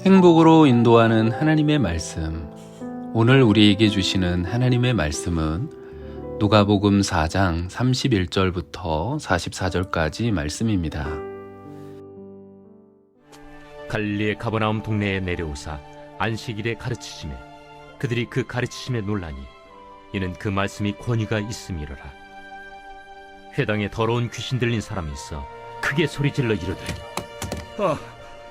행복으로 인도하는 하나님의 말씀. 오늘 우리에게 주시는 하나님의 말씀은 누가복음 4장 31절부터 44절까지 말씀입니다. 갈릴리의 가버나움 동네에 내려오사 안식일에 가르치시매 그들이 그 가르치심에 놀라니 이는 그 말씀이 권위가 있음이로라. 회당에 더러운 귀신 들린 사람이 있어 크게 소리질러 이르되,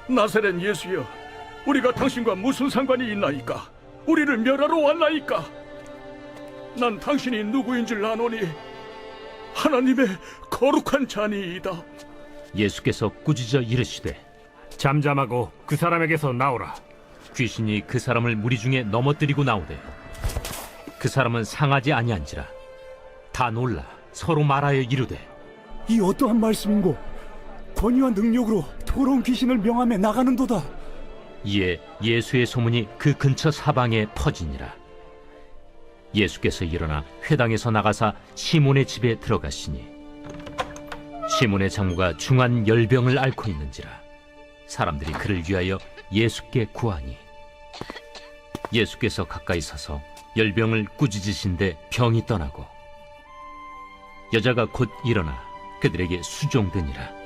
나사렛 예수여, 우리가 당신과 무슨 상관이 있나이까? 우리를 멸하러 왔나이까? 난 당신이 누구인 줄 아노니 하나님의 거룩한 자니이다. 예수께서 꾸짖어 이르시되, 잠잠하고 그 사람에게서 나오라. 귀신이 그 사람을 무리 중에 넘어뜨리고 나오되 그 사람은 상하지 아니한지라. 다 놀라 서로 말하여 이르되, 이 어떠한 말씀인고? 권위와 능력으로 더러운 귀신을 명하며 나가는도다. 이에 예수의 소문이 그 근처 사방에 퍼지니라. 예수께서 일어나 회당에서 나가사 시몬의 집에 들어가시니 시몬의 장모가 중한 열병을 앓고 있는지라. 사람들이 그를 위하여 예수께 구하니 예수께서 가까이 서서 열병을 꾸짖으신데 병이 떠나고 여자가 곧 일어나 그들에게 수종되니라.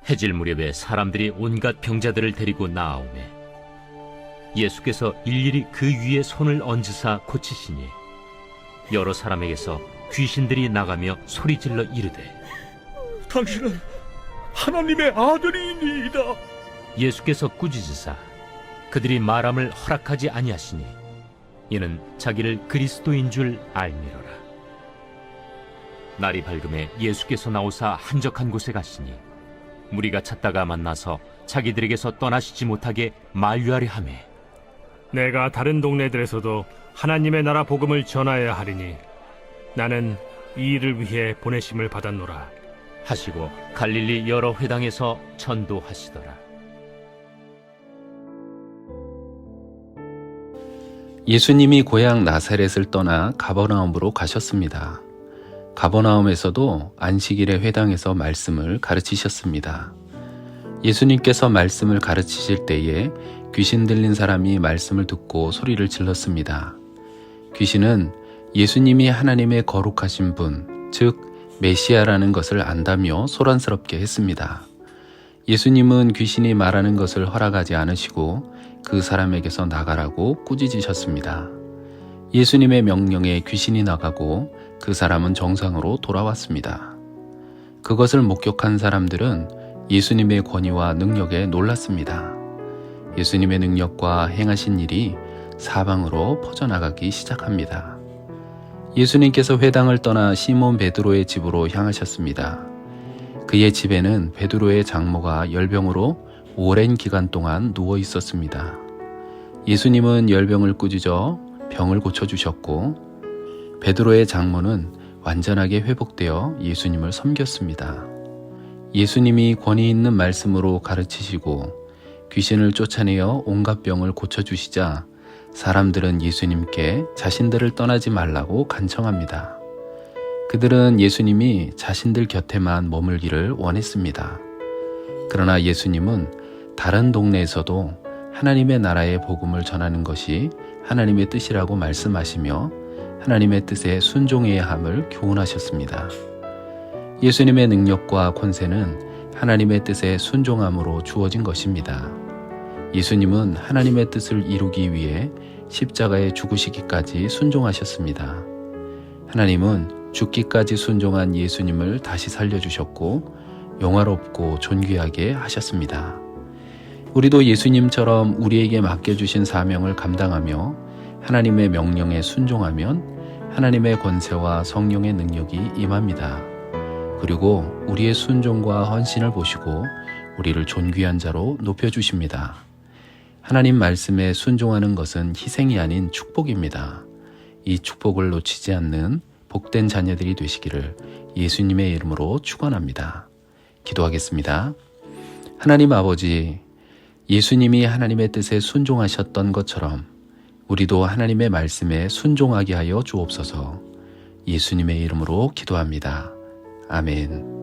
해질 무렵에 사람들이 온갖 병자들을 데리고 나아오매 예수께서 일일이 그 위에 손을 얹으사 고치시니 여러 사람에게서 귀신들이 나가며 소리질러 이르되, 당신은 하나님의 아들이니이다. 예수께서 꾸짖으사 그들이 말함을 허락하지 아니하시니 이는 자기를 그리스도인 줄 알미로라. 날이 밝음에 예수께서 나오사 한적한 곳에 가시니 무리가 찾다가 만나서 자기들에게서 떠나시지 못하게 만류하려 하매, 내가 다른 동네들에서도 하나님의 나라 복음을 전하여야 하리니 나는 이 일을 위해 보내심을 받았노라 하시고 갈릴리 여러 회당에서 전도하시더라. 예수님이 고향 나사렛을 떠나 가버나움으로 가셨습니다. 가버나움에서도 안식일의 회당에서 말씀을 가르치셨습니다. 예수님께서 말씀을 가르치실 때에 귀신 들린 사람이 말씀을 듣고 소리를 질렀습니다. 귀신은 예수님이 하나님의 거룩하신 분, 즉 메시아라는 것을 안다며 소란스럽게 했습니다. 예수님은 귀신이 말하는 것을 허락하지 않으시고 그 사람에게서 나가라고 꾸짖으셨습니다. 예수님의 명령에 귀신이 나가고 그 사람은 정상으로 돌아왔습니다. 그것을 목격한 사람들은 예수님의 권위와 능력에 놀랐습니다. 예수님의 능력과 행하신 일이 사방으로 퍼져나가기 시작합니다. 예수님께서 회당을 떠나 시몬 베드로의 집으로 향하셨습니다. 그의 집에는 베드로의 장모가 열병으로 오랜 기간 동안 누워 있었습니다. 예수님은 열병을 꾸짖어 병을 고쳐주셨고 베드로의 장모는 완전하게 회복되어 예수님을 섬겼습니다. 예수님이 권위 있는 말씀으로 가르치시고 귀신을 쫓아내어 온갖 병을 고쳐주시자 사람들은 예수님께 자신들을 떠나지 말라고 간청합니다. 그들은 예수님이 자신들 곁에만 머물기를 원했습니다. 그러나 예수님은 다른 동네에서도 하나님의 나라의 복음을 전하는 것이 하나님의 뜻이라고 말씀하시며 하나님의 뜻에 순종해야 함을 교훈하셨습니다. 예수님의 능력과 권세는 하나님의 뜻에 순종함으로 주어진 것입니다. 예수님은 하나님의 뜻을 이루기 위해 십자가에 죽으시기까지 순종하셨습니다. 하나님은 죽기까지 순종한 예수님을 다시 살려주셨고 영화롭고 존귀하게 하셨습니다. 우리도 예수님처럼 우리에게 맡겨주신 사명을 감당하며 하나님의 명령에 순종하면 하나님의 권세와 성령의 능력이 임합니다. 그리고 우리의 순종과 헌신을 보시고 우리를 존귀한 자로 높여주십니다. 하나님 말씀에 순종하는 것은 희생이 아닌 축복입니다. 이 축복을 놓치지 않는 복된 자녀들이 되시기를 예수님의 이름으로 축원합니다. 기도하겠습니다. 하나님 아버지, 예수님이 하나님의 뜻에 순종하셨던 것처럼 우리도 하나님의 말씀에 순종하게 하여 주옵소서. 예수님의 이름으로 기도합니다. 아멘.